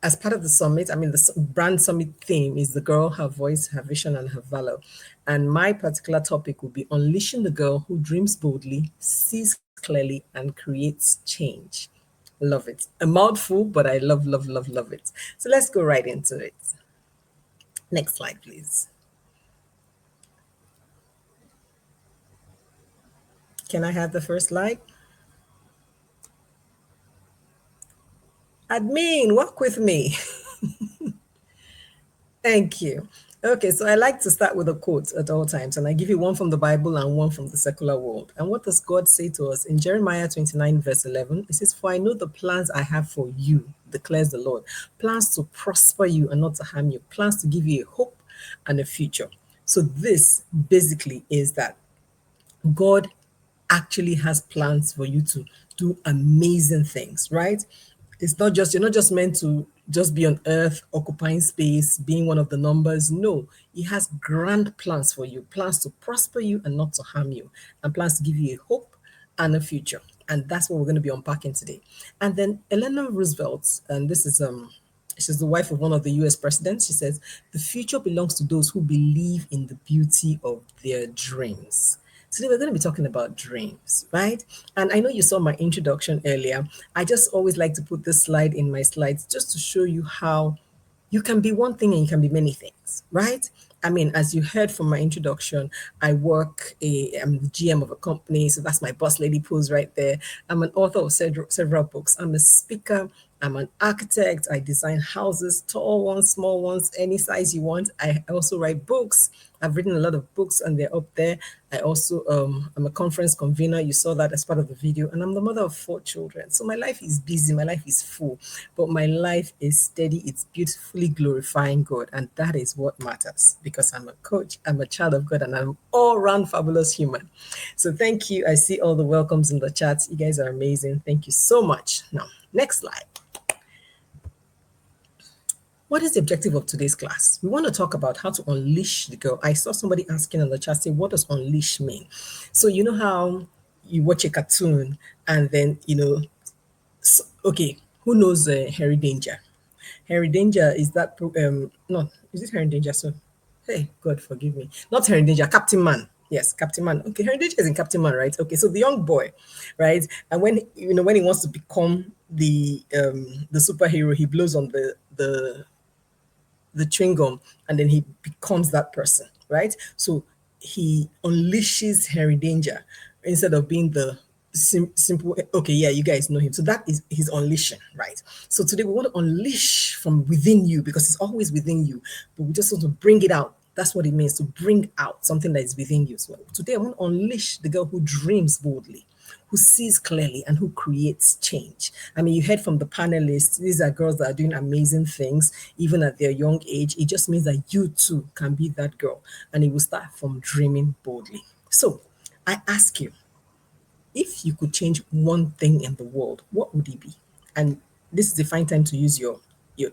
as part of the summit, I mean, the brand summit theme is the girl, her voice, her vision, and her valor. And my particular topic will be unleashing the girl who dreams boldly, sees clearly, and creates change. Love it. A mouthful, but I love, love, love, love it. So let's go right into it. Next slide, please. Can I have the first slide? Admin, work with me. Thank you. Okay, so I like to start with a quote at all times, and I give you one from the Bible and one from the secular world. And what does God say to us? In Jeremiah 29, verse 11, it says, "For I know the plans I have for you, declares the Lord, plans to prosper you and not to harm you, plans to give you a hope and a future." So this basically is that God actually has plans for you to do amazing things, right? It's not just, you're not just meant to just be on earth, occupying space, being one of the numbers. No, He has grand plans for you, plans to prosper you and not to harm you, and plans to give you a hope and a future. And that's what we're going to be unpacking today. And then Eleanor Roosevelt, and this is she's the wife of one of the US presidents. She says, "The future belongs to those who believe in the beauty of their dreams." Today, we're going to be talking about dreams, right? And I know you saw my introduction earlier. I just always like to put this slide in my slides just to show you how you can be one thing and you can be many things, right? I mean, as you heard from my introduction, I'm the GM of a company, so that's my boss lady pose right there. I'm an author of several books. I'm a speaker. I'm an architect. I design houses, tall ones, small ones, any size you want. I also write books. I've written a lot of books and they're up there. I also I'm a conference convener. You saw that as part of the video. And I'm the mother of 4 children. So my life is busy, my life is full, but my life is steady. It's beautifully glorifying God. And that is what matters, because I'm a coach, I'm a child of God, and I'm all-round fabulous human. So thank you. I see all the welcomes in the chat. You guys are amazing. Thank you so much. Now, next slide. What is the objective of today's class? We want to talk about how to unleash the girl. I saw somebody asking in the chat, say, what does unleash mean? So you know how you watch a cartoon and then, okay, who knows Harry Danger? Harry Danger is that, no, is it Harry Danger? So, hey, God forgive me. Not Harry Danger, Captain Man. Yes, Captain Man. Okay, Harry Danger is in Captain Man, right? Okay, so the young boy, right? And when he wants to become the superhero, he blows on the chewing gum and then he becomes that person, right? So he unleashes Harry Danger instead of being the simple, okay, yeah, you guys know him. So that is his unleashing, right? So today we want to unleash from within you, because it's always within you, but we just want to bring it out. That's what it means, to bring out something that is within you. So today I want to unleash the girl who dreams boldly, who sees clearly, and who creates change. I mean, you heard from the panelists, these are girls that are doing amazing things, even at their young age. It just means that you too can be that girl, and it will start from dreaming boldly. So I ask you, if you could change one thing in the world, what would it be? And this is the fine time to use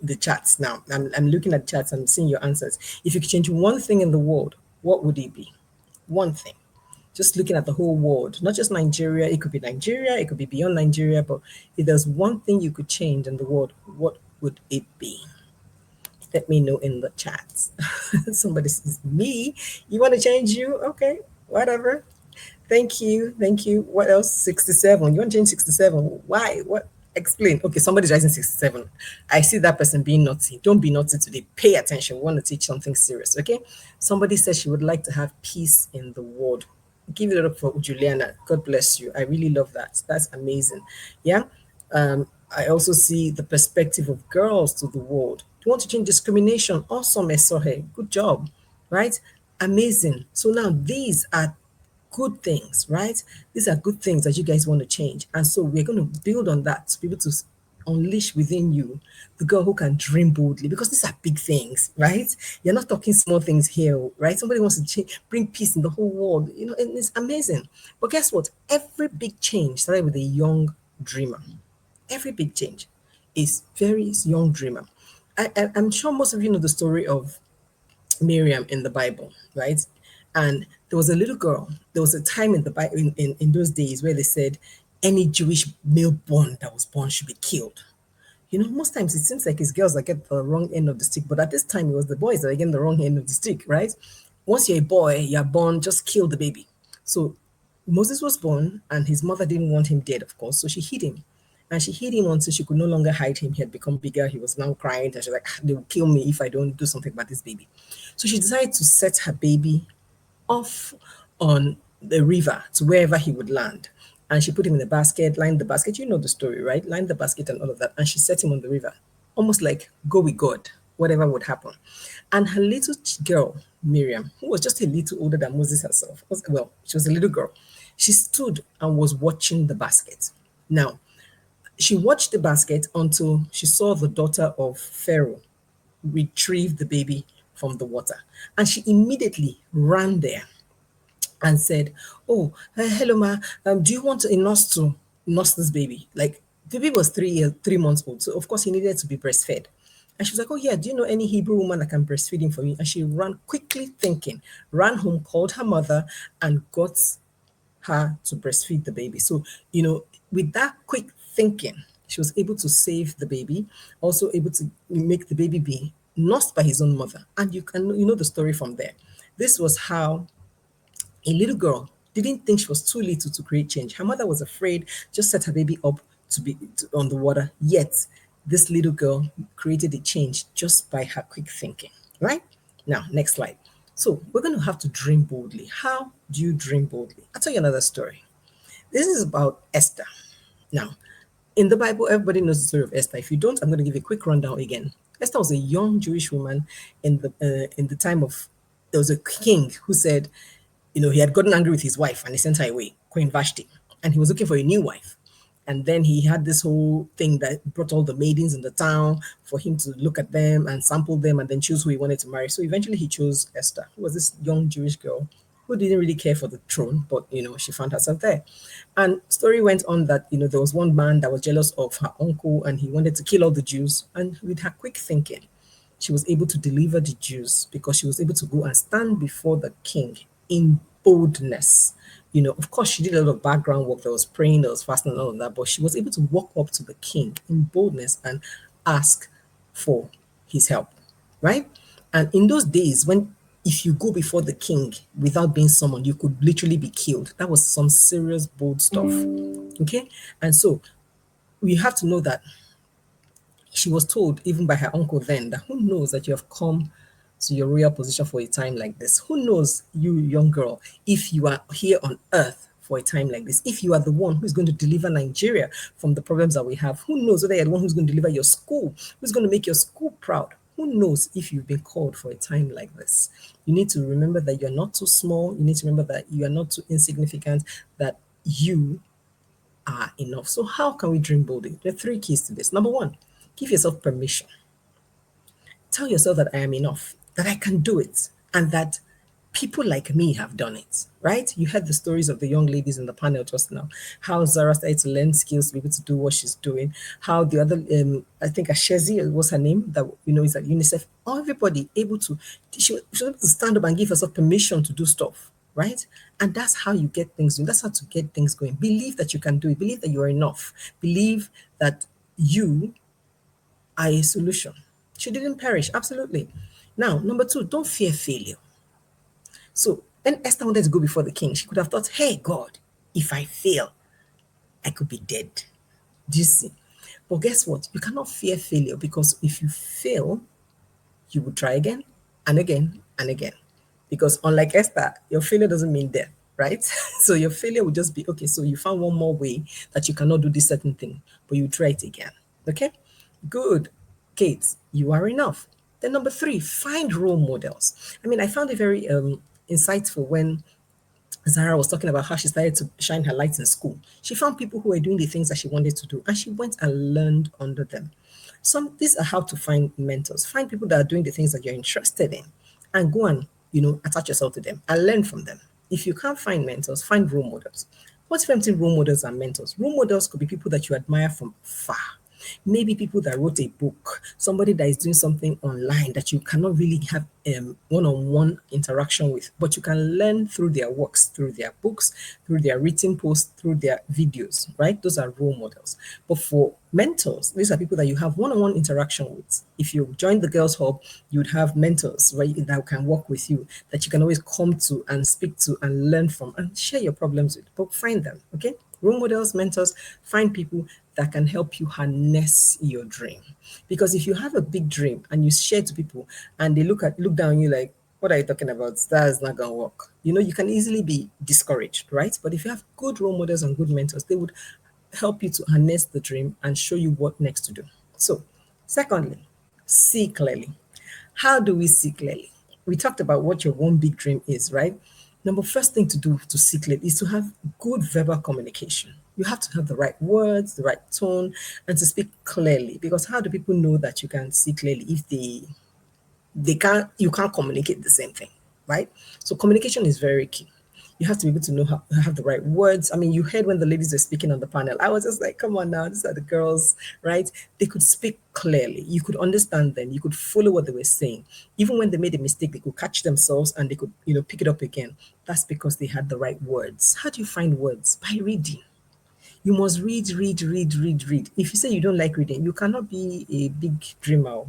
the chats now. I'm looking at chats and seeing your answers. If you could change one thing in the world, what would it be? One thing. Just looking at the whole world, not just Nigeria. It could be Nigeria, it could be beyond Nigeria, but if there's one thing you could change in the world, what would it be? Let me know in the chat. Somebody says, me? You want to change you? Okay, whatever. Thank you. Thank you. What else? 67. You want to change 67? Why? What? Explain. Okay, somebody's writing 67. I see that person being naughty. Don't be naughty today. Pay attention. We want to teach something serious. Okay. Somebody says she would like to have peace in the world. Give it up for Juliana. God bless you. I really love that. That's amazing. Yeah. I also see the perspective of girls to the world. Do you want to change discrimination? Awesome, Esohe. Good job. Right? Amazing. So now these are good things, right? These are good things that you guys want to change. And so we're going to build on that to be able to unleash within you the girl who can dream boldly, because these are big things, right? You're not talking small things here, right? Somebody wants to change, bring peace in the whole world, and it's amazing. But guess what? Every big change started with a young dreamer. Every big change is very young dreamer. I'm sure most of you know the story of Miriam in the Bible, right? And there was a little girl. There was a time in the Bible in those days where they said any Jewish male born that was born should be killed. Most times it seems like it's girls that get the wrong end of the stick, but at this time it was the boys that are getting the wrong end of the stick, right? Once you're a boy, you're born, just kill the baby. So Moses was born, and his mother didn't want him dead, of course, so she hid him. And she hid him until she could no longer hide him. He had become bigger. He was now crying. And she's like, "Ah, they will kill me if I don't do something about this baby." So she decided to set her baby off on the river to wherever he would land. And she put him in a basket, lined the basket. You know the story, right? Lined the basket and all of that. And she set him on the river, almost like go with God, whatever would happen. And her little girl, Miriam, who was just a little older than Moses herself, well, she was a little girl, she stood and was watching the basket. Now, she watched the basket until she saw the daughter of Pharaoh retrieve the baby from the water. And she immediately ran there and said, "Oh, hello, ma. Do you want a nurse to nurse this baby?" Like, the baby was 3 years, 3 months old. So, of course, he needed to be breastfed. And she was like, "Oh, yeah, do you know any Hebrew woman that can breastfeed him for me?" And she ran quickly thinking, ran home, called her mother, and got her to breastfeed the baby. So, with that quick thinking, she was able to save the baby, also able to make the baby be nursed by his own mother. And you know the story from there. This was how a little girl didn't think she was too little to create change. Her mother was afraid, just set her baby up on the water. Yet, this little girl created a change just by her quick thinking, right? Now, next slide. So, we're going to have to dream boldly. How do you dream boldly? I'll tell you another story. This is about Esther. Now, in the Bible, everybody knows the story of Esther. If you don't, I'm going to give you a quick rundown again. Esther was a young Jewish woman in the time of, there was a king who said, he had gotten angry with his wife and he sent her away, Queen Vashti, and he was looking for a new wife. And then he had this whole thing that brought all the maidens in the town for him to look at them and sample them and then choose who he wanted to marry. So eventually he chose Esther, who was this young Jewish girl who didn't really care for the throne, but she found herself there. And story went on that there was one man that was jealous of her uncle and he wanted to kill all the Jews. And with her quick thinking, she was able to deliver the Jews because she was able to go and stand before the king in boldness. Of course, she did a lot of background work. There was praying, there was fasting, and all of that, but she was able to walk up to the king in boldness and ask for his help, right? And in those days, if you go before the king without being summoned, you could literally be killed. That was some serious bold stuff. Okay. And so we have to know that she was told, even by her uncle then, that who knows that you have come to your royal position for a time like this? Who knows, you young girl, if you are here on earth for a time like this, if you are the one who's going to deliver Nigeria from the problems that we have? Who knows whether you're the one who's going to deliver your school, who's going to make your school proud? Who knows if you've been called for a time like this? You need to remember that you're not too small. You need to remember that you are not too insignificant, that you are enough. So how can we dream boldly? There are 3 keys to this. Number 1, give yourself permission. Tell yourself that I am enough, that I can do it, and that people like me have done it, right? You heard the stories of the young ladies in the panel just now, how Zara started to learn skills to be able to do what she's doing, how the other, I think Ashezi was her name, that, is at UNICEF, everybody able to, she was able to stand up and give herself permission to do stuff, right? And that's how you get things done. That's how to get things going. Believe that you can do it. Believe that you are enough. Believe that you are a solution. She didn't perish, absolutely. Now, number 2, don't fear failure. So when Esther wanted to go before the king, she could have thought, hey, God, if I fail, I could be dead. Do you see? But guess what? You cannot fear failure, because if you fail, you will try again and again and again. Because unlike Esther, your failure doesn't mean death, right? So your failure will just be, okay, so you found one more way that you cannot do this certain thing, but you try it again. Okay? Good. Kate, you are enough. Then number 3, find role models. I mean, I found it very insightful when Zara was talking about how she started to shine her lights in school. She found people who were doing the things that she wanted to do, and she went and learned under them. These are how to find mentors. Find people that are doing the things that you're interested in, and go and attach yourself to them and learn from them. If you can't find mentors, find role models. What's different between role models and mentors? Role models could be people that you admire from far. Maybe people that wrote a book, somebody that is doing something online that you cannot really have one-on-one interaction with, but you can learn through their works, through their books, through their written posts, through their videos, right? Those are role models. But for mentors, these are people that you have one-on-one interaction with. If you join the Girls Hub, you would have mentors, right, that can work with you, that you can always come to and speak to and learn from and share your problems with. But find them, okay? Role models, mentors, find people that can help you harness your dream. Because if you have a big dream and you share to people and they look down on you like, what are you talking about? That is not gonna work. You can easily be discouraged, right? But if you have good role models and good mentors, they would help you to harness the dream and show you what next to do. So, secondly, see clearly. How do we see clearly? We talked about what your one big dream is, right? Number first thing to do to see clearly is to have good verbal communication. You have to have the right words, the right tone, and to speak clearly. Because how do people know that you can see clearly if they can't you can't communicate the same thing, right? So communication is very key. You have to be able to know how have the right words. I mean, you heard when the ladies were speaking on the panel, I was just like, come on now, these are the girls, right? They could speak clearly. You could understand them. You could follow what they were saying. Even when they made a mistake, they could catch themselves and they could, pick it up again. That's because they had the right words. How do you find words? By reading. You must read, read, read, read, read. If you say you don't like reading, you cannot be a big dreamer,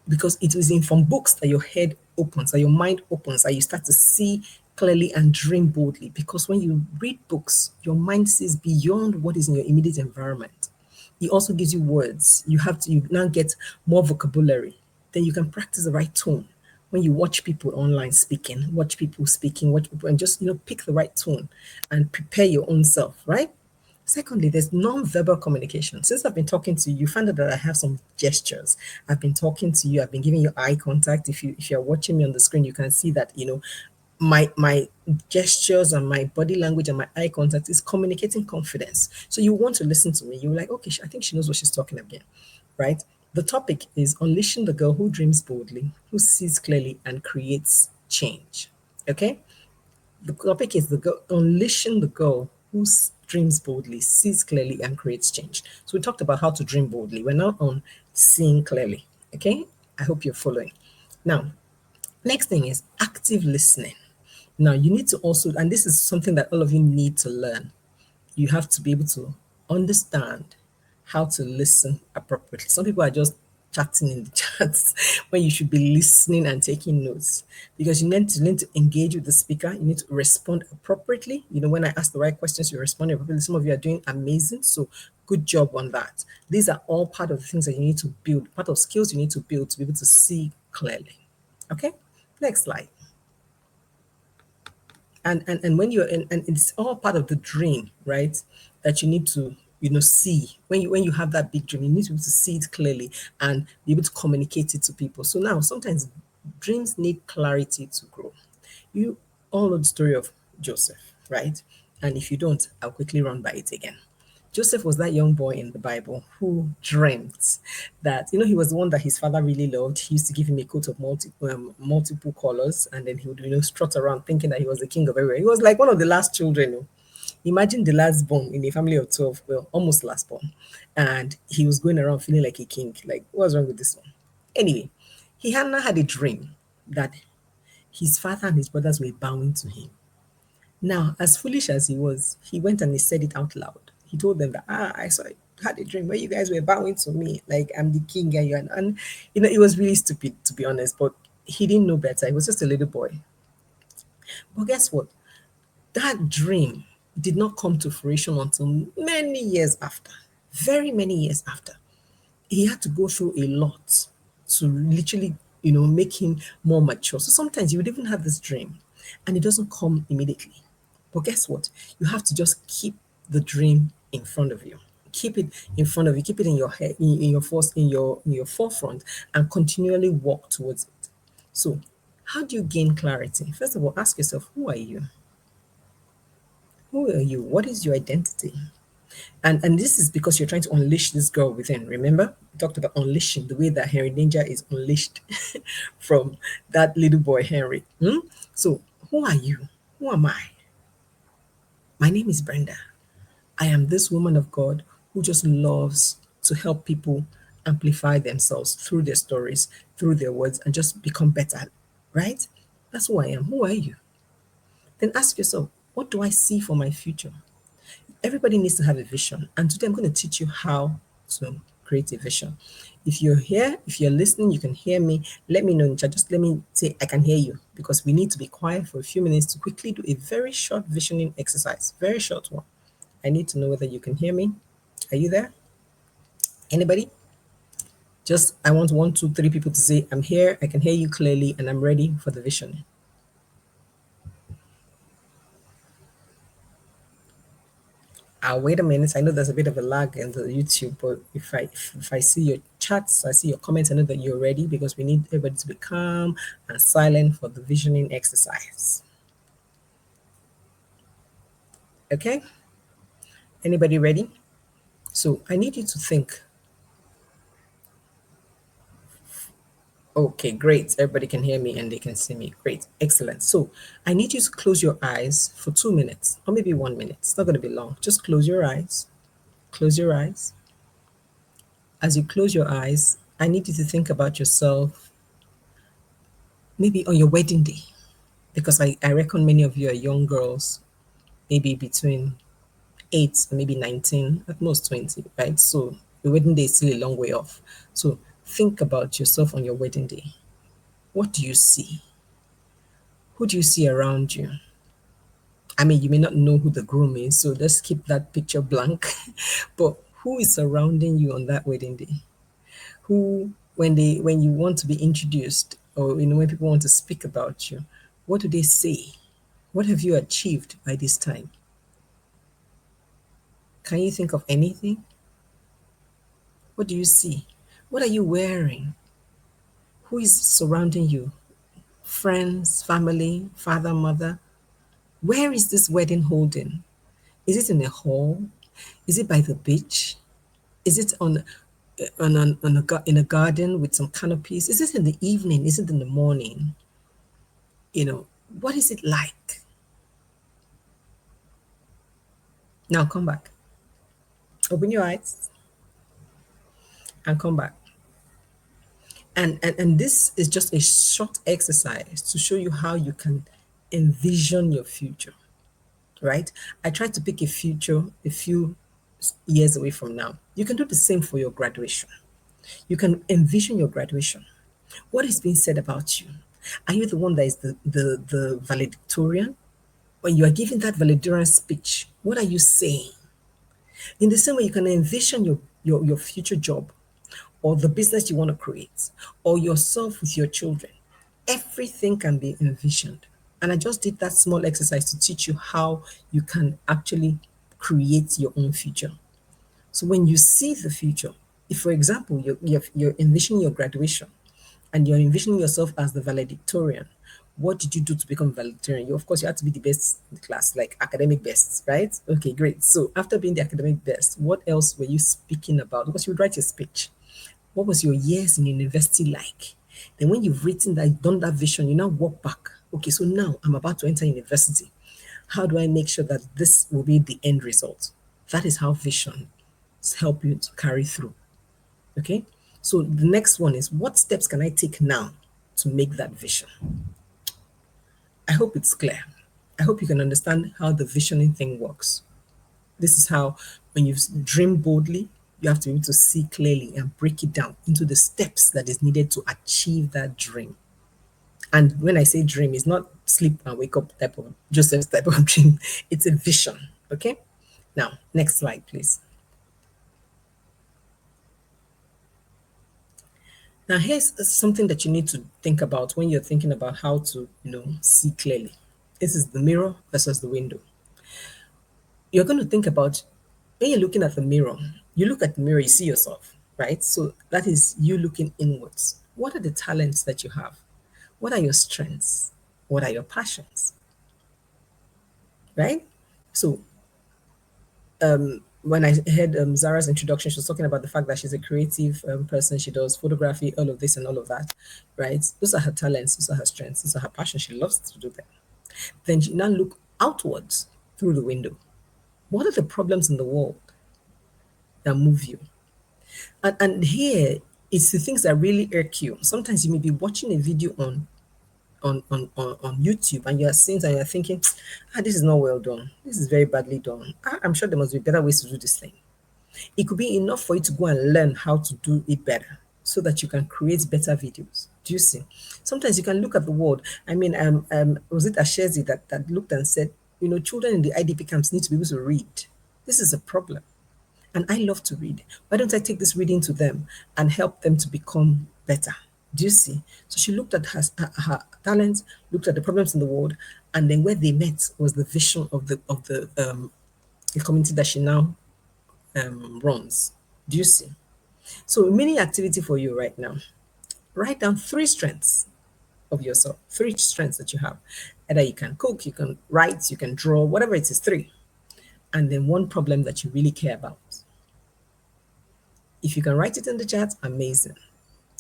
because it is in from books that your head opens, that your mind opens, that you start to see clearly and dream boldly. Because when you read books, your mind sees beyond what is in your immediate environment. It also gives you words. You now get more vocabulary. Then you can practice the right tone. When you watch people online speaking, watch people speaking, watch people and just pick the right tone and prepare your own self, right? Secondly, there's non-verbal communication. Since I've been talking to you, you find out that I have some gestures. I've been talking to you, I've been giving you eye contact. If you're watching me on the screen, you can see that, my gestures and my body language and my eye contact is communicating confidence. So you want to listen to me. You're like, okay, I think she knows what she's talking about, right? The topic is unleashing the girl who dreams boldly, who sees clearly and creates change. Okay? The topic is the girl, unleashing the girl who dreams boldly, sees clearly, and creates change. So we talked about how to dream boldly. We're now on seeing clearly. Okay, I hope you're following. Now, next thing is active listening. Now, you need to also, and this is something that all of you need to learn, you have to be able to understand how to listen appropriately. Some people are just chatting in the chats when you should be listening and taking notes, because you need to learn to engage with the speaker. You need to respond appropriately. When I ask the right questions, you respond appropriately. Some of you are doing amazing. So good job on that. These are all part of the things that you need to build, part of skills you need to build to be able to see clearly. Okay, next slide. And when you're in, and it's all part of the dream, right, that you need to see. When you have that big dream, you need to be able to see it clearly and be able to communicate it to people. So now sometimes dreams need clarity to grow. You all know the story of Joseph, right? And if you don't, I'll quickly run by it again. Joseph was that young boy in the Bible who dreamt that, he was the one that his father really loved. He used to give him a coat of multiple colors, and then he would, strut around thinking that he was the king of everywhere. He was like one of the last children. Imagine the last born in a family of 12, well, almost last born. And he was going around feeling like a king. Like, what's wrong with this one? Anyway, he had now had a dream that his father and his brothers were bowing to him. Now, as foolish as he was, he went and he said it out loud. He told them that, I saw it, had a dream where you guys were bowing to me, like I'm the king and and it was really stupid, to be honest, but he didn't know better. He was just a little boy. But guess what? That dream did not come to fruition until many years after, very many years after. He had to go through a lot to literally, make him more mature. So sometimes you would even have this dream and it doesn't come immediately. But guess what? You have to just keep the dream in front of you. Keep it in front of you. Keep it in your head, in your force, in your forefront, and continually walk towards it. So, how do you gain clarity? First of all, ask yourself, who are you? Who are you? What is your identity? And this is because you're trying to unleash this girl within. Remember, we talked about unleashing, the way that Henry Danger is unleashed from that little boy Henry. So, who are you? Who am I? My name is Brenda. I am this woman of God who just loves to help people amplify themselves through their stories, through their words, and just become better, right? That's who I am. Who are you? Then ask yourself, what do I see for my future? Everybody needs to have a vision. And today I'm going to teach you how to create a vision. If you're here, if you're listening, you can hear me. Let me know in chat. Just let me say I can hear you, because we need to be quiet for a few minutes to quickly do a very short visioning exercise. Very short one. I need to know whether you can hear me. Are you there? Anybody? Just I want one, two, three people to say, I'm here, I can hear you clearly, and I'm ready for the vision. Wait a minute. I know there's a bit of a lag in the YouTube, but if I see your chats, I see your comments, I know that you're ready, because we need everybody to be calm and silent for the visioning exercise. Okay? Anybody ready? So I need you to think. Okay, great. Everybody can hear me and they can see me. Great. Excellent. So I need you to close your eyes for 2 minutes or maybe 1 minute. It's not going to be long. Just close your eyes. Close your eyes. As you close your eyes, I need you to think about yourself maybe on your wedding day, because I reckon many of you are young girls, maybe between 8 and maybe 19, at most 20, right? So your wedding day is still a long way off. So think about yourself on your wedding day. What do you see? Who do you see around you? I mean, you may not know who the groom is, so just keep that picture blank. But who is surrounding you on that wedding day? Who, when you want to be introduced, or when people want to speak about you, what do they say? What have you achieved by this time? Can you think of anything? What do you see? What are you wearing? Who is surrounding you? Friends, family, father, mother? Where is this wedding holding? Is it in a hall? Is it by the beach? Is it in a garden with some canopies? Is it in the evening? Is it in the morning? What is it like? Now come back. Open your eyes and come back. And this is just a short exercise to show you how you can envision your future, right? I tried to pick a future a few years away from now. You can do the same for your graduation. You can envision your graduation. What is being said about you? Are you the one that is the valedictorian? When you are giving that valedictorian speech, what are you saying? In the same way, you can envision your future job, or the business you want to create, or yourself with your children. Everything can be envisioned. And I just did that small exercise to teach you how you can actually create your own future. So when you see the future, if, for example, you're envisioning your graduation and you're envisioning yourself as the valedictorian, what did you do to become valedictorian? Of course, you had to be the best in the class, like academic best, right? Okay, great. So after being the academic best, what else were you speaking about? Because you would write your speech. What was your years in university like? Then when you've written that, done that vision, you now walk back. Okay, so now I'm about to enter university. How do I make sure that this will be the end result? That is how vision help you to carry through. Okay. So the next one is, what steps can I take now to make that vision? I hope it's clear. I hope you can understand how the visioning thing works. This is how, when you dream boldly, you have to be able to see clearly and break it down into the steps that is needed to achieve that dream. And when I say dream, it's not sleep and wake up type of Joseph's type of dream. It's a vision. Okay. Now, next slide, please. Now, here's something that you need to think about when you're thinking about how to, see clearly. This is the mirror versus the window. You're going to think about, when you're looking at the mirror, you look at the mirror, you see yourself, right? So that is you looking inwards. What are the talents that you have? What are your strengths? What are your passions? Right? So when I heard Zara's introduction, she was talking about the fact that she's a creative person. She does photography, all of this and all of that, right? Those are her talents. Those are her strengths. Those are her passions. She loves to do that. Then she now look outwards through the window. What are the problems in the world that move you? And here, it's the things that really irk you. Sometimes you may be watching a video on YouTube, and you are seeing and you're thinking, this is not well done. This is very badly done. I'm sure there must be better ways to do this thing. It could be enough for you to go and learn how to do it better so that you can create better videos. Do you see? Sometimes you can look at the world. I mean, was it Ashezi that looked and said, children in the IDP camps need to be able to read. This is a problem. And I love to read. Why don't I take this reading to them and help them to become better? Do you see? So she looked at her talents, looked at the problems in the world, and then where they met was the vision of the community that she now runs. Do you see? So mini activity for you right now. Write down three strengths of yourself, three strengths that you have. Either you can cook, you can write, you can draw, whatever it is, three. And then one problem that you really care about. If you can write it in the chat, amazing.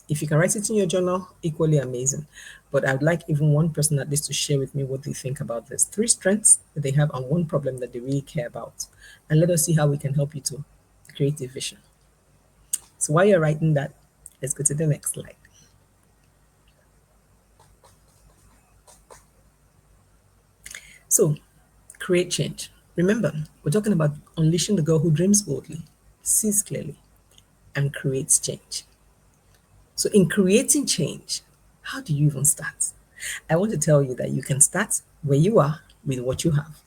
If you can write it in your journal, equally amazing. But I would like even one person at least to share with me what they think about this. Three strengths that they have and one problem that they really care about. And let us see how we can help you to create a vision. So while you're writing that, let's go to the next slide. So, create change. Remember, we're talking about unleashing the girl who dreams boldly, sees clearly, and creates change. So, in creating change, how do you even start? I want to tell you that you can start where you are with what you have.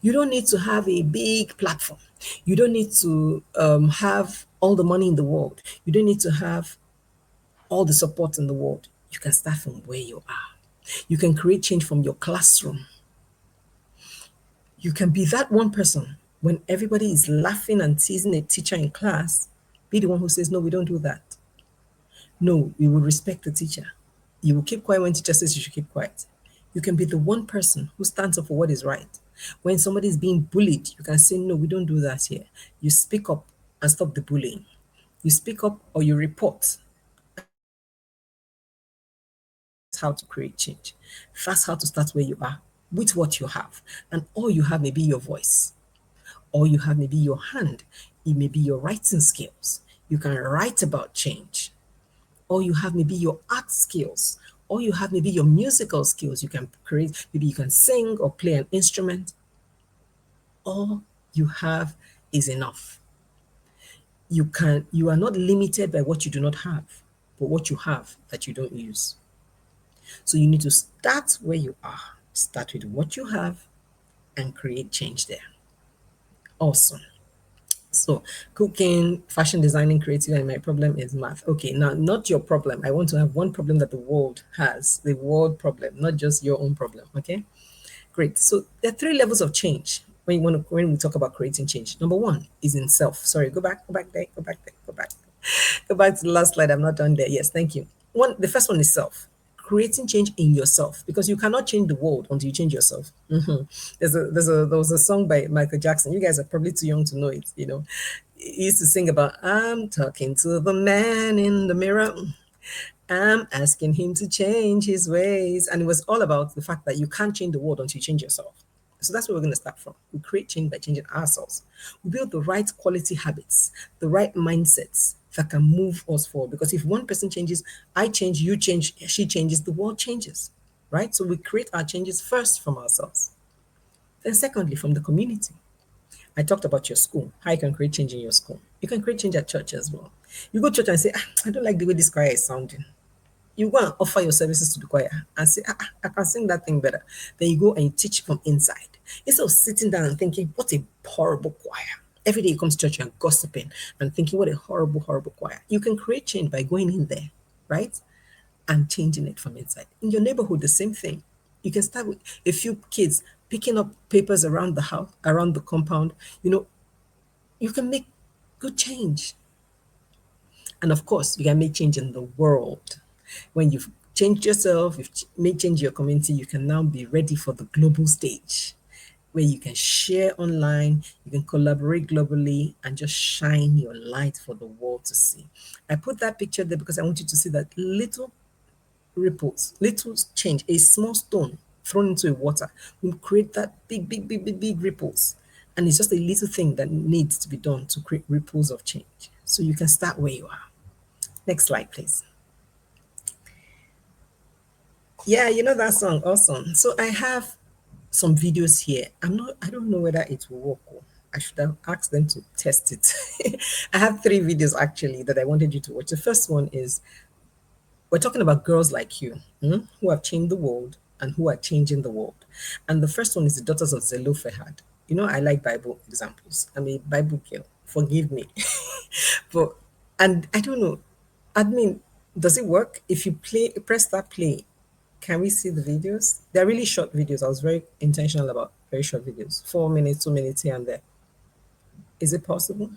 You don't need to have a big platform. You don't need to have all the money in the world. You don't need to have all the support in the world. You can start from where you are. You can create change from your classroom. You can be that one person when everybody is laughing and teasing a teacher in class. Be the one who says, no, we don't do that. No, we will respect the teacher. You will keep quiet when teacher says you should keep quiet. You can be the one person who stands up for what is right. When somebody is being bullied, you can say, no, we don't do that here. You speak up and stop the bullying. You speak up or you report. That's how to create change. That's how to start where you are with what you have. And all you have may be your voice. All you have may be your hand. It may be your writing skills. You can write about change. All you have may be your art skills. All you have may be your musical skills. You can create, maybe you can sing or play an instrument. All you have is enough. You are not limited by what you do not have, but what you have that you don't use. So you need to start where you are. Start with what you have and create change there. Awesome. So cooking, fashion designing, creative, and my problem is math. Okay, now not your problem. I want to have one problem that the world has, the world problem, not just your own problem. Okay, great. So there are three levels of change when we talk about creating change. Number one is in self. Sorry, go back there, go back. Go back to the last slide. I'm not done there. Yes, thank you. The first one is self. Creating change in yourself, because you cannot change the world until you change yourself. There was a song by Michael Jackson. You guys are probably too young to know it. He used to sing about, I'm talking to the man in the mirror. I'm asking him to change his ways. And it was all about the fact that you can't change the world until you change yourself. So that's where we're going to start from. We create change by changing ourselves. We build the right quality habits, the right mindsets that can move us forward. Because if one person changes, I change, you change, she changes, the world changes, right? So we create our changes first from ourselves. Then secondly, from the community. I talked about your school, how you can create change in your school. You can create change at church as well. You go to church and say, I don't like the way this choir is sounding. You go and offer your services to the choir and say, I can sing that thing better. Then you go and you teach from inside. Instead of sitting down and thinking, what a horrible choir. Every day you come to church and gossiping and thinking, what a horrible, horrible choir. You can create change by going in there, right? And changing it from inside. In your neighborhood, the same thing. You can start with a few kids picking up papers around the house, around the compound. You can make good change. And of course, you can make change in the world. When you've changed yourself, you've made change in your community, you can now be ready for the global stage where you can share online, you can collaborate globally, and just shine your light for the world to see. I put that picture there because I want you to see that little ripples, little change, a small stone thrown into water will create that big, big ripples. And it's just a little thing that needs to be done to create ripples of change. So you can start where you are. Next slide, please. Yeah, you know that song. Awesome. So I have some videos here. I don't know whether it will work. I should have asked them to test it. I have three videos actually that I wanted you to watch. The first one is we're talking about girls like you, who have changed the world and who are changing the world. And the first one is the daughters of Zelophehad. You know, I like Bible examples. I'm a Bible girl. Forgive me. But and I don't know. Admin, does it work? If you press that play, can we see the videos? They're really short videos. I was very intentional about very short videos. 4 minutes, 2 minutes here and there. Is it possible?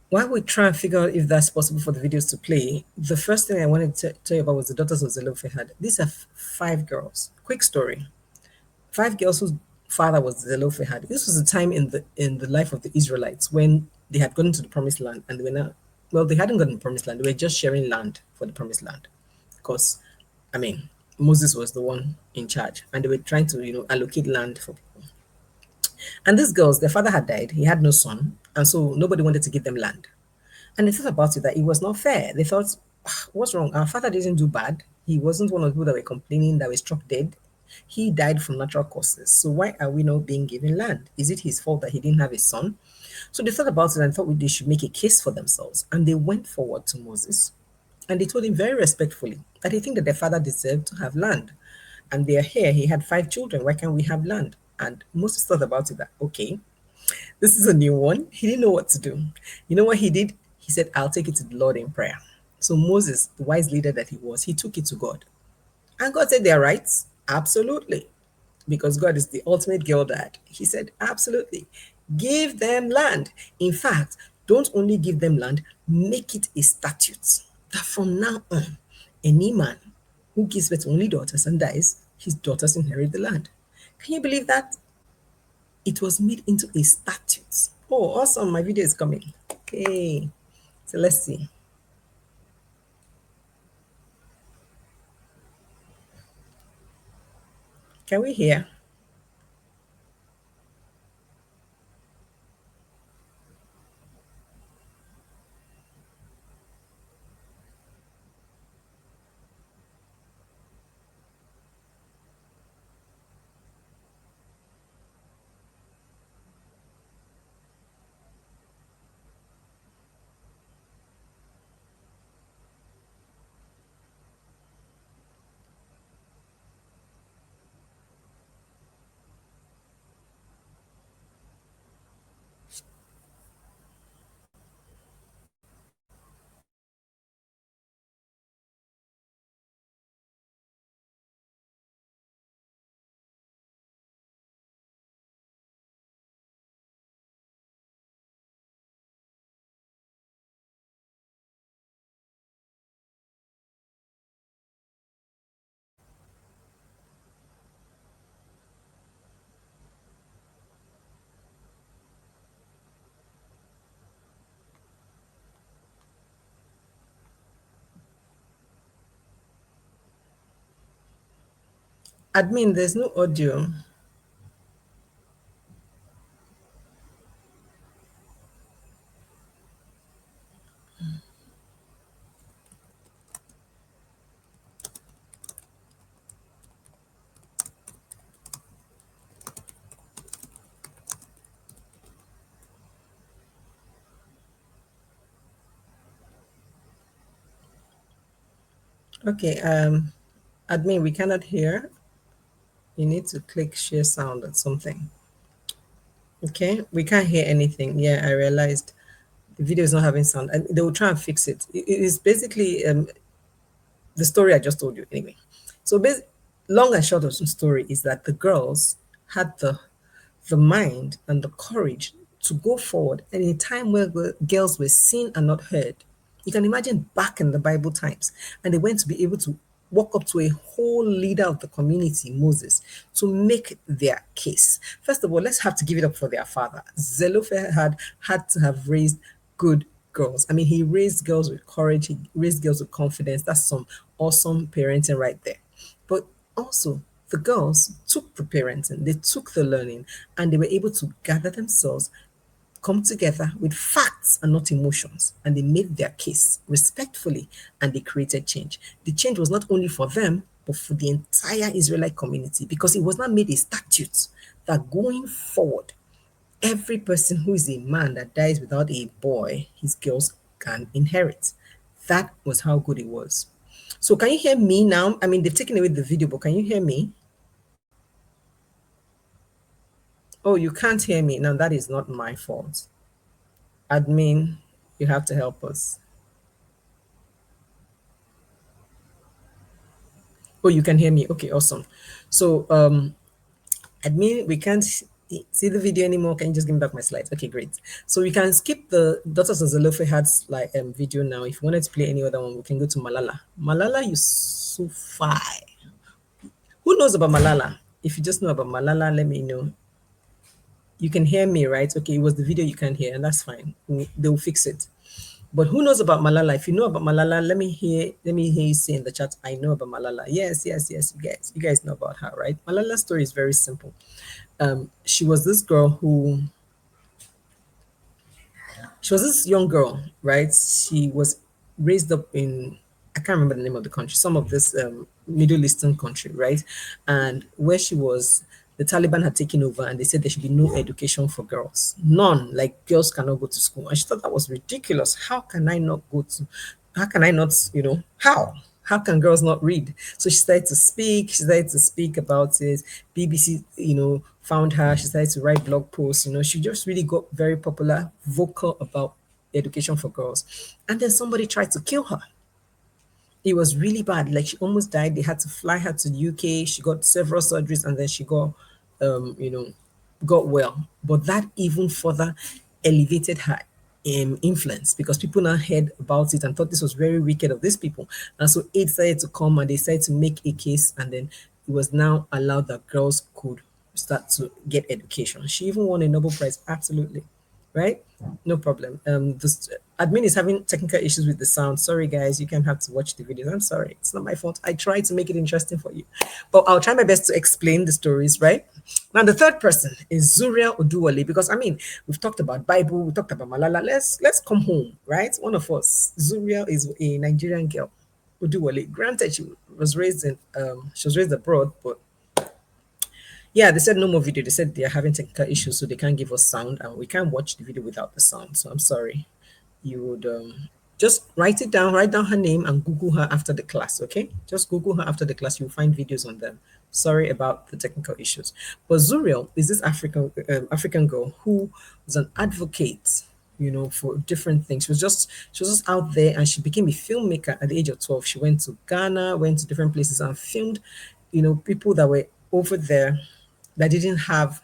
While we try and figure out if that's possible for the videos to play, the first thing I wanted to tell you about was the daughters of Zelophehad. These are five girls. Quick story. Five girls whose father was Zelophehad. This was a time in the life of the Israelites when they had gone to the promised land and they were not, well, they hadn't gotten the promised land. They were just sharing land for the promised land. Because, I mean, Moses was the one in charge and they were trying to, allocate land for people. And these girls, their father had died. He had no son. And so nobody wanted to give them land. And they thought about it that it was not fair. They thought, "Ah, what's wrong? Our father didn't do bad. He wasn't one of the people that were complaining that were struck dead. He died from natural causes. So why are we not being given land? Is it his fault that he didn't have a son?" So they thought about it and thought they should make a case for themselves. And they went forward to Moses and they told him very respectfully that they think that their father deserved to have land. And they're here. He had five children. Why can't we have land? And Moses thought about it that, okay, this is a new one. He didn't know what to do. You know what he did? He said, I'll take it to the Lord in prayer. So Moses, the wise leader that he was, he took it to God. And God said, they're right. Absolutely. Because God is the ultimate girl dad. He said, absolutely. Give them land. In fact, don't only give them land, make it a statute that from now on, any man who gives birth to only daughters and dies, his daughters inherit the land. Can you believe that? It was made into a statute. Oh, awesome. My video is coming. Okay. So let's see. Can we hear? Admin, there's no audio. Okay, admin, we cannot hear. You need to click share sound or something. Okay, we can't hear anything. Yeah, I realized the video is not having sound, and they will try and fix it. It is basically the story I just told you anyway. So, long and short of the story is that the girls had the mind and the courage to go forward at a time where the girls were seen and not heard. You can imagine back in the Bible times, and they went to be able to walk up to a whole leader of the community, Moses, to make their case. First of all, let's have to give it up for their father. Zelophehad had to have raised good girls. I mean, he raised girls with courage, he raised girls with confidence. That's some awesome parenting right there. But also, The girls took the parenting, they took the learning, and they were able to gather themselves, come together with facts and not emotions, and they made their case respectfully, and they created change. The change was not only for them, but for the entire Israelite community, because it was not made a statute that going forward, every person who is a man that dies without a boy, his girls can inherit. That was how good it was. So can you hear me now? I mean, they've taken away the video, but can you hear me? Oh, you can't hear me. Now that is not my fault. Admin, you have to help us. Oh, you can hear me. Okay, awesome. So admin, we can't see the video anymore. Can you just give me back my slides? Okay, great. So we can skip the Daughters of Zelophehad's like video now. If you wanted to play any other one, we can go to Malala. Malala Yousafzai. Who knows about Malala? If you just know about Malala, let me know. You can hear me, right? Okay, it was the video you can't hear, and that's fine. They'll fix it. But who knows about Malala? If you know about Malala, let me hear you say in the chat, I know about Malala. Yes, yes, yes, you guys know about her, right? Malala's story is very simple. She was this girl who she was this young girl, right? She was raised up in, I can't remember the name of the country, some of this Middle Eastern country, right? And where she was, the Taliban had taken over and they said there should be no education for girls. None. Like girls cannot go to school. And she thought that was ridiculous. How can I not, how? How can girls not read? So she started to speak. She started to speak about it. BBC, found her. She started to write blog posts. She just really got very popular, vocal about education for girls. And then somebody tried to kill her. It was really bad. Like she almost died. They had to fly her to the UK. She got several surgeries and then she um, you know, got well. But that even further elevated her influence because people now heard about it and thought this was very wicked of these people. And so aid started to come and they started to make a case and then it was now allowed that girls could start to get education. She even won a Nobel Prize. Absolutely. Right? No problem. This admin is having technical issues with the sound. Sorry, guys, you can have to watch the videos. I'm sorry, it's not my fault. I try to make it interesting for you, but I'll try my best to explain the stories. Right now, the third person is Zuriel Oduwale because I mean we've talked about Bible, we talked about Malala. Let's come home, right? One of us, Zuriel, is a Nigerian girl. Oduwale. Granted, she was raised abroad, but yeah, they said no more video. They said they are having technical issues, so they can't give us sound, and we can't watch the video without the sound. So I'm sorry. You would just write it down, write down her name, and Google her after the class. Okay, just Google her after the class. You'll find videos on them. Sorry about the technical issues. But Zuriel is this African girl who was an advocate, for different things. She was just out there, and she became a filmmaker at the age of 12. She went to Ghana, went to different places, and filmed, people that were over there that didn't have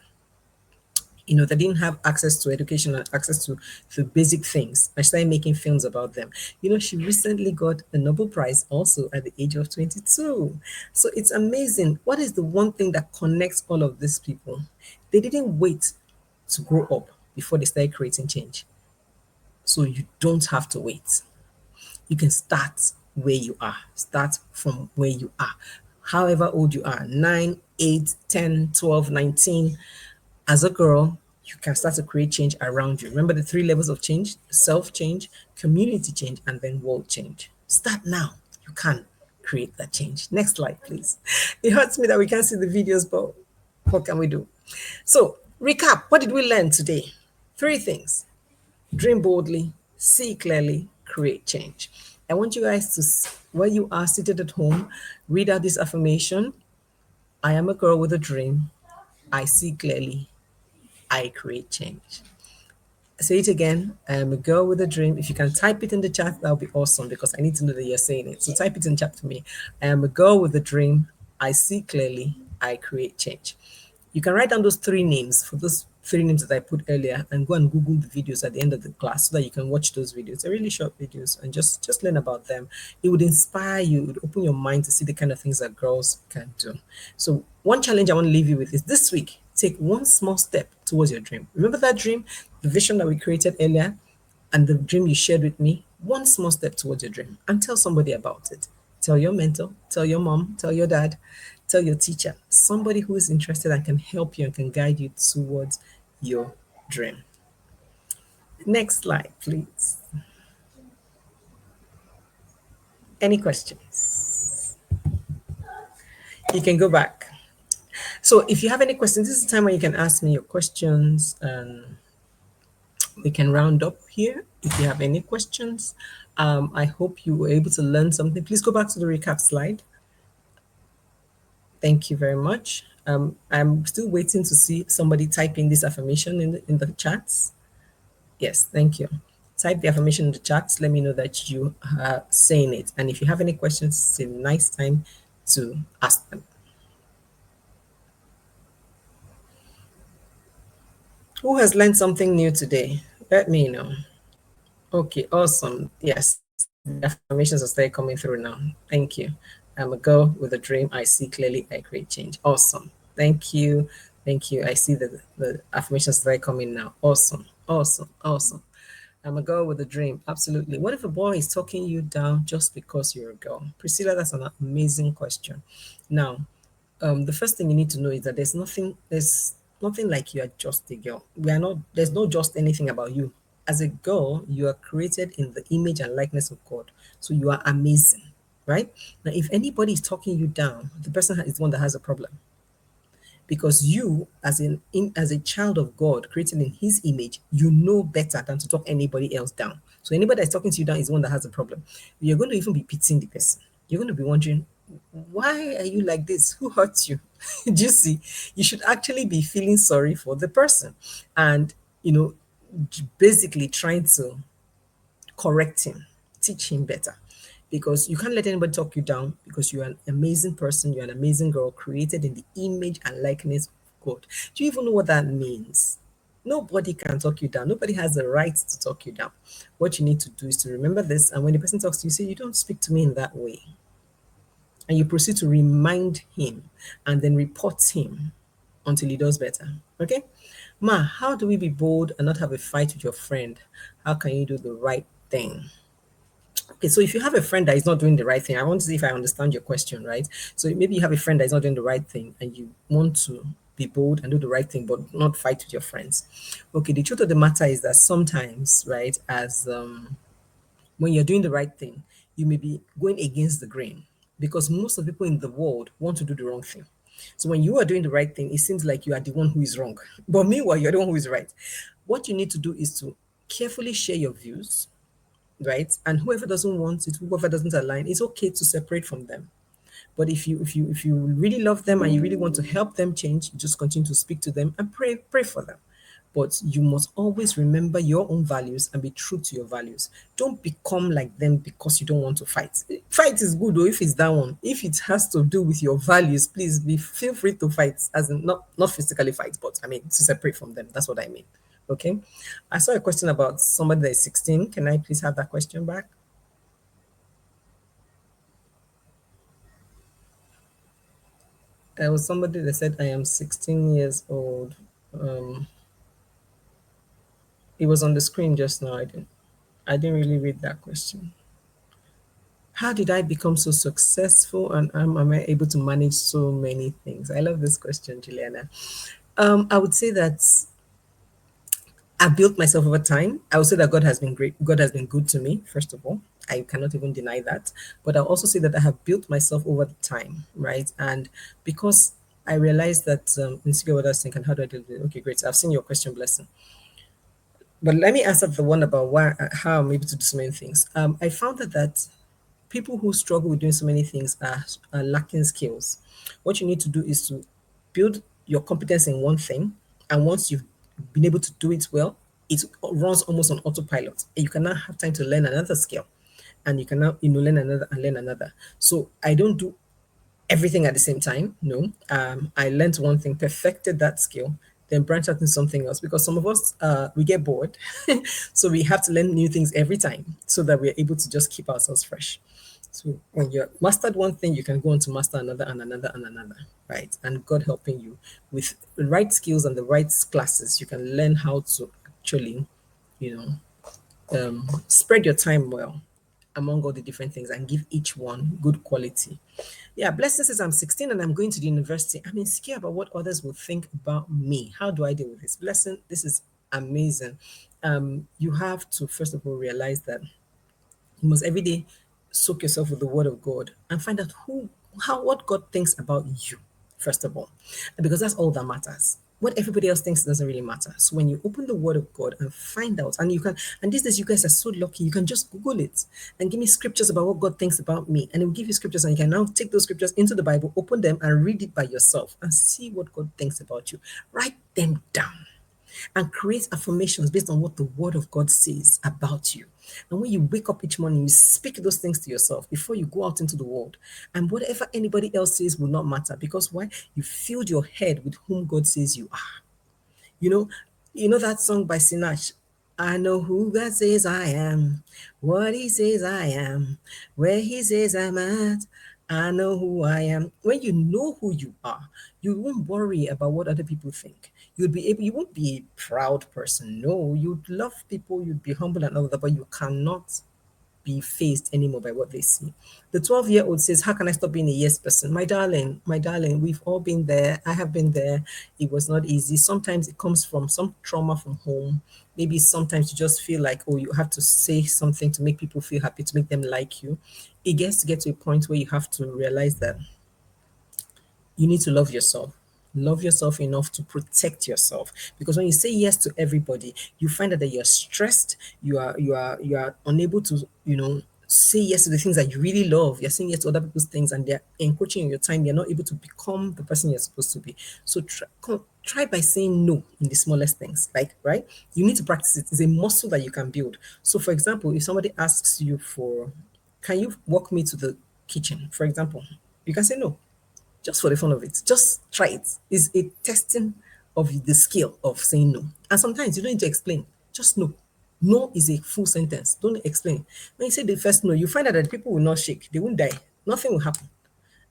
that didn't have access to education and access to basic things. I started making films about them. She recently got a Nobel Prize also at the age of 22. So it's amazing. What is the one thing that connects all of these people? They didn't wait to grow up before they started creating change. So you don't have to wait. You can start where you are. Start from where you are. However old you are, 9, 8, 10, 12, 19. As a girl, you can start to create change around you. Remember the three levels of change: self change, community change, and then world change. Start now. You can create that change. Next slide, please. It hurts me that we can't see the videos, but what can we do? So, recap, what did we learn today? Three things: dream boldly, see clearly, create change. I want you guys to, where you are seated at home, read out this affirmation. I am a girl with a dream. I see clearly. I create change. Say it again. I am a girl with a dream. If you can type it in the chat, that would be awesome because I need to know that you're saying it. So type it in chat for me. I am a girl with a dream. I see clearly. I create change. You can write down those three names for those three names that I put earlier and go and Google the videos at the end of the class so that you can watch those videos. They're really short videos and just learn about them. It would inspire you, it would open your mind to see the kind of things that girls can do. So one challenge I want to leave you with is this week, take one small step towards your dream. Remember that dream, the vision that we created earlier, and the dream you shared with me? One small step towards your dream and tell somebody about it. Tell your mentor, tell your mom, tell your dad. Tell your teacher, somebody who is interested and can help you and can guide you towards your dream. Next slide, please. Any questions? You can go back. So if you have any questions, this is the time when you can ask me your questions and we can round up here. If you have any questions, I hope you were able to learn something. Please go back to the recap slide. Thank you very much. I'm still waiting to see somebody type in this affirmation in the chats. Yes, thank you. Type the affirmation in the chats. Let me know that you are saying it. And if you have any questions, it's a nice time to ask them. Who has learned something new today? Let me know. Okay, awesome. Yes, the affirmations are starting coming through now. Thank you. I'm a girl with a dream. I see clearly. I create change. Awesome. Thank you. Thank you. I see the affirmations that are coming now. Awesome. Awesome. Awesome. I'm a girl with a dream. Absolutely. What if a boy is talking you down just because you're a girl? Priscilla, that's an amazing question. Now, the first thing you need to know is that there's nothing like you are just a girl. We are not, there's no just anything about you. As a girl, you are created in the image and likeness of God. So you are amazing, right? Now, if anybody is talking you down, the person is the one that has a problem because you as a child of God created in his image, you know better than to talk anybody else down. So anybody that's talking to you down is the one that has a problem. You're going to even be pitying the person. You're going to be wondering, why are you like this? Who hurt you? Do you see? You should actually be feeling sorry for the person and, you know, basically trying to correct him, teach him better. Because you can't let anybody talk you down because you're an amazing person, you're an amazing girl created in the image and likeness of God. Do you even know what that means? Nobody can talk you down. Nobody has the right to talk you down. What you need to do is to remember this. And when the person talks to you, say, you don't speak to me in that way. And you proceed to remind him and then report him until he does better. Okay? Ma, how do we be bold and not have a fight with your friend? How can you do the right thing? Okay, so if you have a friend that is not doing the right thing, I want to see if I understand your question, right? So maybe you have a friend that is not doing the right thing and you want to be bold and do the right thing, but not fight with your friends. Okay, the truth of the matter is that sometimes, right, as when you're doing the right thing, you may be going against the grain because most of the people in the world want to do the wrong thing. So when you are doing the right thing, it seems like you are the one who is wrong. But meanwhile, you're the one who is right. What you need to do is to carefully share your views, right? And whoever doesn't want it, whoever doesn't align, it's okay to separate from them. But if you really love them and you really want to help them change, you just continue to speak to them and pray for them. But you must always remember your own values and be true to your values. Don't become like them because you don't want to fight. Fight is good, or if it's that one. If it has to do with your values, please be feel free to fight, as in not physically fight, but I mean to separate from them. That's what I mean. Okay. I saw a question about somebody that is 16. Can I please have that question back? There was somebody that said, I am 16 years old. Um, it was on the screen just now. I didn't really read that question. How did I become so successful and am I able to manage so many things? I love this question, Juliana. I would say that I built myself over time. I would say that God has been great. God has been good to me, first of all. I cannot even deny that. But I'll also say that I have built myself over the time, right? And because I realized that insecure what I was thinking, how do I deal with it? Okay, great. So I've seen your question, blessing. But let me answer the one about why how I'm able to do so many things. I found that people who struggle with doing so many things are lacking skills. What you need to do is to build your competence in one thing, and once you've been able to do it well, it runs almost on autopilot. And you cannot have time to learn another skill, and you cannot learn another and learn another. So I don't do everything at the same time. No, I learned one thing, perfected that skill, then branch out into something else. Because some of us, we get bored, so we have to learn new things every time, so that we're able to just keep ourselves fresh. So when you're mastered one thing, you can go on to master another and another and another, right? And God helping you with the right skills and the right classes, you can learn how to actually, you know, spread your time well among all the different things and give each one good quality. Yeah, Blessing says, I'm 16 and I'm going to the university. I'm insecure about what others will think about me. How do I deal with this? Blessing, this is amazing. You have to, first of all, realize that you must every day soak yourself with the word of God and find out what God thinks about you, first of all. Because that's all that matters. What everybody else thinks doesn't really matter. So when you open the word of God and find out, and you can, and these days you guys are so lucky, you can just Google it and give me scriptures about what God thinks about me. And it will give you scriptures, and you can now take those scriptures into the Bible, open them and read it by yourself and see what God thinks about you. Write them down and create affirmations based on what the word of God says about you. And when you wake up each morning, you speak those things to yourself before you go out into the world. And whatever anybody else says will not matter, because why? You filled your head with whom God says you are. You know, you know that song by Sinach. I know who God says I am, what He says I am, where He says I'm at. I know who I am. When you know who you are, you won't worry about what other people think. You won't be a proud person. No, you'd love people, you'd be humble and all that, but you cannot be faced anymore by what they see. The 12-year-old says, how can I stop being a yes person? My darling, we've all been there. I have been there. It was not easy. Sometimes it comes from some trauma from home. Maybe sometimes you just feel like, oh, you have to say something to make people feel happy, to make them like you. It gets to get to a point where you have to realize that you need to love yourself. Love yourself enough to protect yourself, because when you say yes to everybody, you find out that you're stressed, you are unable to, say yes to the things that you really love. You're saying yes to other people's things and they're encroaching on your time. You're not able to become the person you're supposed to be. So try by saying no in the smallest things. Like, right, you need to practice it. It's a muscle that you can build. So for example, if somebody asks you for, can you walk me to the kitchen, for example, you can say no, just for the fun of it. Just try it. It's a testing of the skill of saying no. And sometimes you don't need to explain. Just no. No is a full sentence. Don't explain. When you say the first no, you find out that people will not shake. They won't die. Nothing will happen.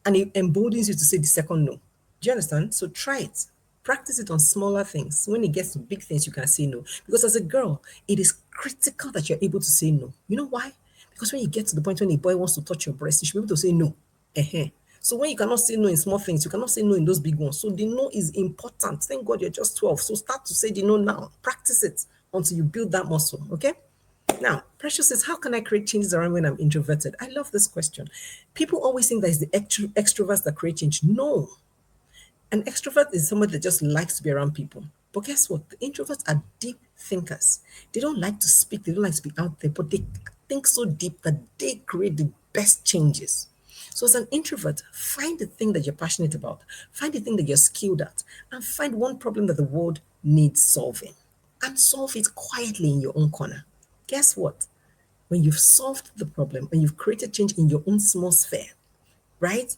And it emboldens you to say the second no. Do you understand? So try it. Practice it on smaller things. When it gets to big things, you can say no. Because as a girl, it is critical that you're able to say no. You know why? Because when you get to the point when a boy wants to touch your breast, you should be able to say no. So when you cannot say no in small things, you cannot say no in those big ones. So the no is important. Thank God you're just 12. So start to say the no now. Practice it until you build that muscle. Okay? Now, Precious says, how can I create changes around when I'm introverted? I love this question. People always think that it's the extroverts that create change. No, an extrovert is somebody that just likes to be around people. But guess what? The introverts are deep thinkers. They don't like to speak, they don't like to be out there, but they think so deep that they create the best changes. So, as an introvert, find the thing that you're passionate about, find the thing that you're skilled at, and find one problem that the world needs solving and solve it quietly in your own corner. Guess what? When you've solved the problem and you've created change in your own small sphere, right?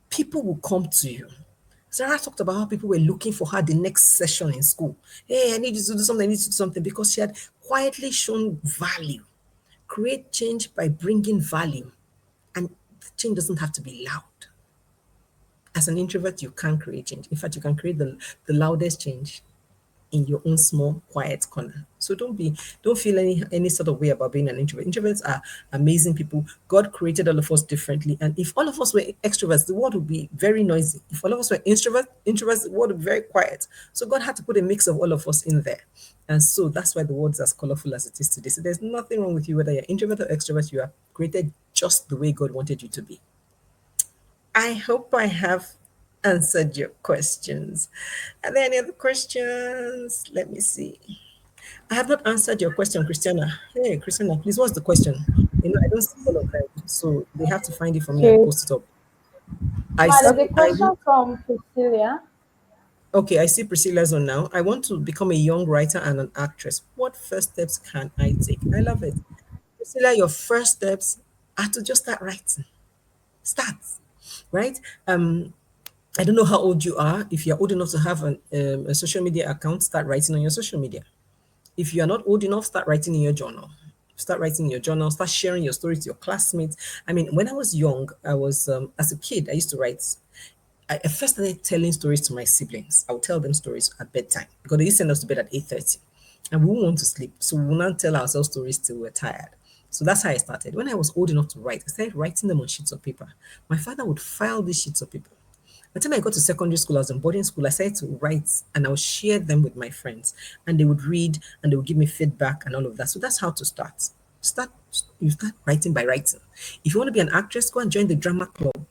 People will come to you. Sarah talked about how people were looking for her the next session in school. Hey, I need you to do something, I need you to do something, because she had quietly shown value. Create change by bringing value. And the change doesn't have to be loud. As an introvert, you can't create change. In fact, you can create the loudest change in your own small quiet corner. So don't feel any sort of way about being an introvert. Introverts are amazing people. God created all of us differently, and if all of us were extroverts, the world would be very noisy. If all of us were introverts, the world would be very quiet. So God had to put a mix of all of us in there, and so that's why the world is as colorful as it is today. So there's nothing wrong with you whether you're introvert or extrovert. You are created just the way God wanted you to be. I hope I have answered your questions. Are there any other questions? Let me see. I have not answered your question, Christiana. Hey, Christiana, please, what's the question? I don't see all of them, so they have to find it for me and Okay. post it up. I There's a see. question from Priscilla. Okay, I see Priscilla's on now. I want to become a young writer and an actress. What first steps can I take? I love it. Priscilla, your first steps are to just start writing. Start, right? I don't know how old you are. If you're old enough to have a social media account, start writing on your social media. If you are not old enough, start writing in your journal. Start writing in your journal, start sharing your story to your classmates. I mean, when I was young, as a kid, I used to write. I first started telling stories to my siblings. I would tell them stories at bedtime because they used to send us to bed at 8:30 and we won't want to sleep. So we will not tell ourselves stories till we're tired. So that's how I started. When I was old enough to write, I started writing them on sheets of paper. My father would file these sheets of paper. By the time I got to secondary school, I was in boarding school, I started to write and I would share them with my friends. And they would read and they would give me feedback and all of that. So that's how to start. Start you start writing by writing. If you want to be an actress, go and join the drama club.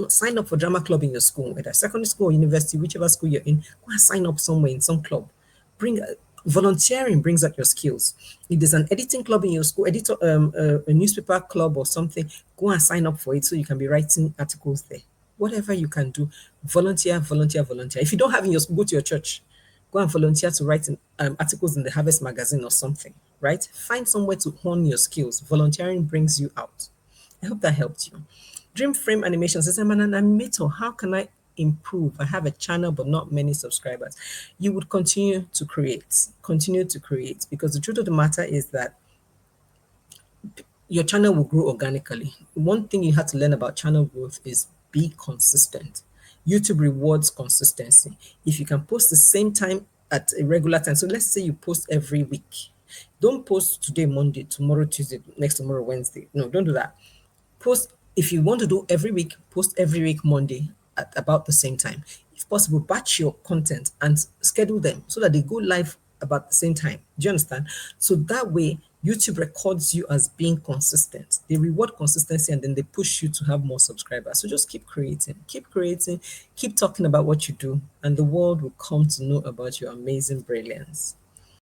Sign up for drama club in your school, whether secondary school or university, whichever school you're in. Go and sign up somewhere in some club. Bring Volunteering brings out your skills. If there's an editing club in your school, a newspaper club or something, go and sign up for it so you can be writing articles there. Whatever you can do, volunteer, volunteer, volunteer. If you don't have in your school, go to your church. Go and volunteer to write articles in the Harvest magazine or something, right? Find somewhere to hone your skills. Volunteering brings you out. I hope that helped you. Dream Frame Animation says, I'm an animator. How can I improve? I have a channel, but not many subscribers. You would continue to create, because the truth of the matter is that your channel will grow organically. One thing you have to learn about channel growth is be consistent. YouTube rewards consistency. If you can post the same time at a regular time, so let's say you post every week. Don't post today, Monday, tomorrow, Tuesday, next tomorrow, Wednesday. No, don't do that. Post if you want to do every week, post every week Monday at about the same time. If possible, batch your content and schedule them so that they go live about the same time. Do you understand? So that way, YouTube records you as being consistent. They reward consistency and then they push you to have more subscribers. So just keep creating, keep talking about what you do, and the world will come to know about your amazing brilliance.